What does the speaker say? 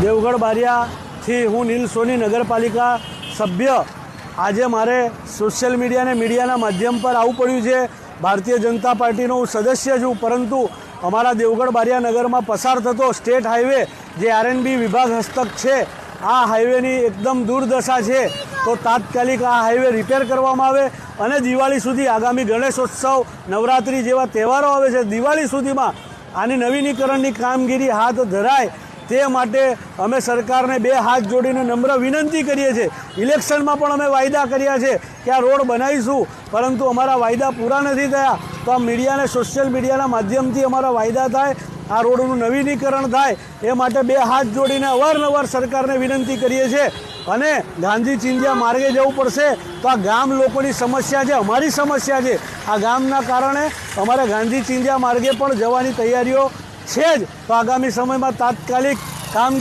દેવગઢ બારિયાથી હું નીલ સોની નગરપાલિકા સભ્ય આજે મારે સોશિયલ મીડિયા અને મીડિયાના માધ્યમ પર આવવું પડ્યું છે। ભારતીય જનતા પાર્ટીનો હું સદસ્ય છું, પરંતુ અમારા દેવગઢ બારિયા નગરમાં પસાર થતો સ્ટેટ હાઈવે જે આરએનબી વિભાગ હસ્તક છે, આ હાઈવેની એકદમ દુર્દશા છે। તો તાત્કાલિક આ હાઈવે રિપેર કરવામાં આવે અને દિવાળી સુધી, આગામી ગણેશોત્સવ, નવરાત્રિ જેવા તહેવારો આવે છે, દિવાળી સુધીમાં આની નવીનીકરણની કામગીરી હાથ ધરાય તે માટે અમે સરકારને બે હાથ જોડીને નમ્ર વિનંતી કરીએ છીએ। ઇલેક્શનમાં પણ અમે વાયદા કર્યા છે કે આ રોડ બનાવીશું, પરંતુ અમારા વાયદા પૂરા નથી થયા। તો આ મીડિયા અને સોશિયલ મીડિયાના માધ્યમથી અમારા વાયદા થાય, આ રોડનું નવીનીકરણ થાય, એ માટે બે હાથ જોડીને અવારનવાર સરકારને વિનંતી કરીએ છીએ। અને ગાંધી ચિંધ્યા માર્ગે જવું પડશે તો આ ગામ લોકોની સમસ્યા છે, અમારી સમસ્યા છે। આ ગામના કારણે અમારે ગાંધી ચિંધ્યા માર્ગે પણ જવાની તૈયારીઓ છે જ। તો આગામી સમયમાં તાત્કાલિક કામ